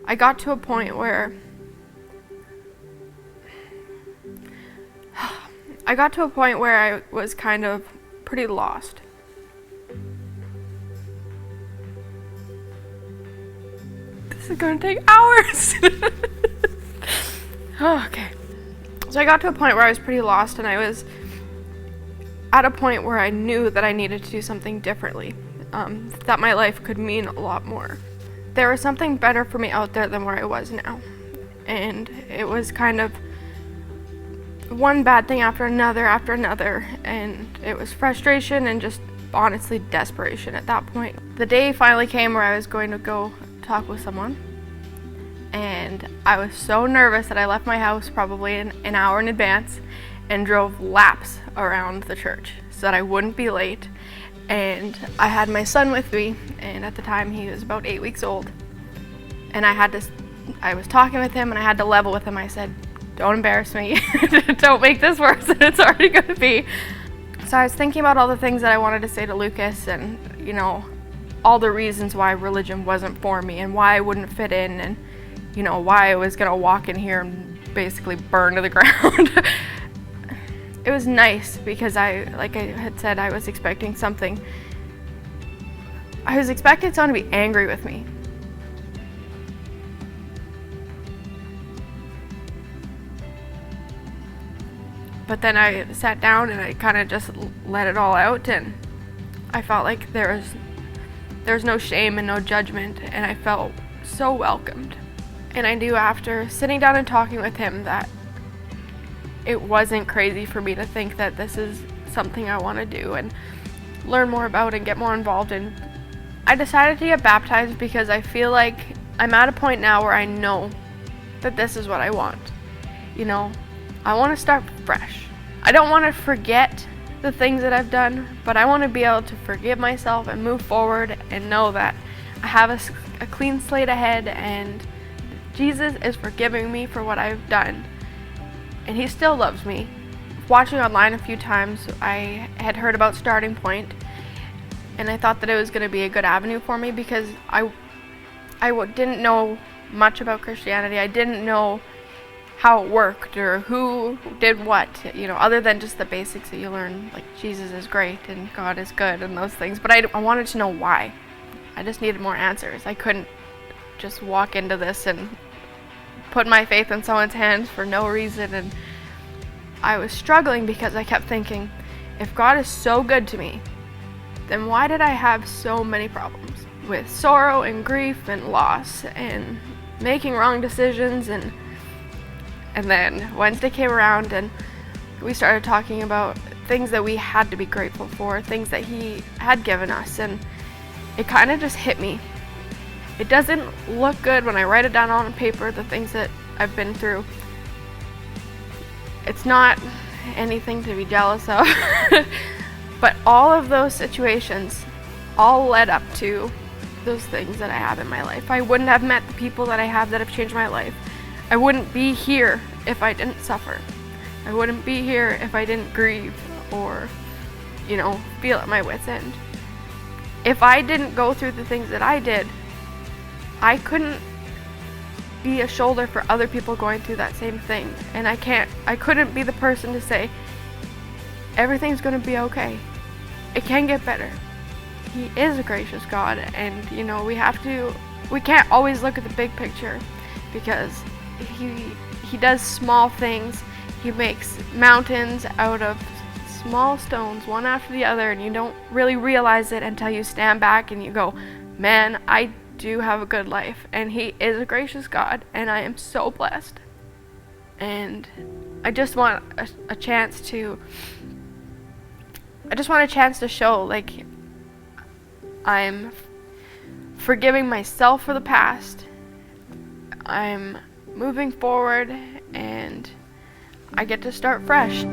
I got to a point where I was kind of pretty lost. This is gonna take hours. Okay. So I got to a point where I was pretty lost, and I was at a point where I knew that I needed to do something differently, that my life could mean a lot more. There was something better for me out there than where I was now. And it was kind of one bad thing after another, and it was frustration and just honestly desperation at that point. The day finally came where I was going to go talk with someone, and I was so nervous that I left my house probably an hour in advance and drove laps around the church so that I wouldn't be late. And I had my son with me, and at the time he was about 8 weeks old, and I was talking with him, and I had to level with him. I said, don't embarrass me. Don't make this worse than it's already going to be. So I was thinking about all the things that I wanted to say to Lucas, and all the reasons why religion wasn't for me and why I wouldn't fit in, and why I was going to walk in here and basically burn to the ground. It was nice because like I had said, I was expecting something. I was expecting someone to be angry with me. But then I sat down and I kind of just let it all out, and I felt like there was no shame and no judgment, and I felt so welcomed. And I knew after sitting down and talking with him that it wasn't crazy for me to think that this is something I want to do and learn more about and get more involved in. I decided to get baptized because I feel like I'm at a point now where I know that this is what I want. I want to start fresh. I don't want to forget the things that I've done, but I want to be able to forgive myself and move forward and know that I have a clean slate ahead, and Jesus is forgiving me for what I've done. And he still loves me. Watching online a few times, I had heard about Starting Point, and I thought that it was going to be a good avenue for me because I didn't know much about Christianity. I didn't know how it worked or who did what, other than just the basics that you learn, like Jesus is great and God is good and those things. But I wanted to know why. I just needed more answers. I couldn't just walk into this and put my faith in someone's hands for no reason. And I was struggling because I kept thinking, if God is so good to me, then why did I have so many problems with sorrow and grief and loss and making wrong decisions? And then Wednesday came around and we started talking about things that we had to be grateful for, things that he had given us, and it kind of just hit me. It doesn't look good when I write it down on paper, the things that I've been through. It's not anything to be jealous of. But all of those situations all led up to those things that I have in my life. I wouldn't have met the people that I have that have changed my life. I wouldn't be here if I didn't suffer. I wouldn't be here if I didn't grieve or, feel at my wit's end. If I didn't go through the things that I did, I couldn't be a shoulder for other people going through that same thing. And I couldn't be the person to say, everything's going to be okay. It can get better. He is a gracious God, and we can't always look at the big picture because he does small things. He makes mountains out of small stones, one after the other, and you don't really realize it until you stand back and you go, man, I do have a good life, and he is a gracious God, and I am so blessed. And I just want a chance to show, like, I'm forgiving myself for the past. I'm moving forward, and I get to start fresh.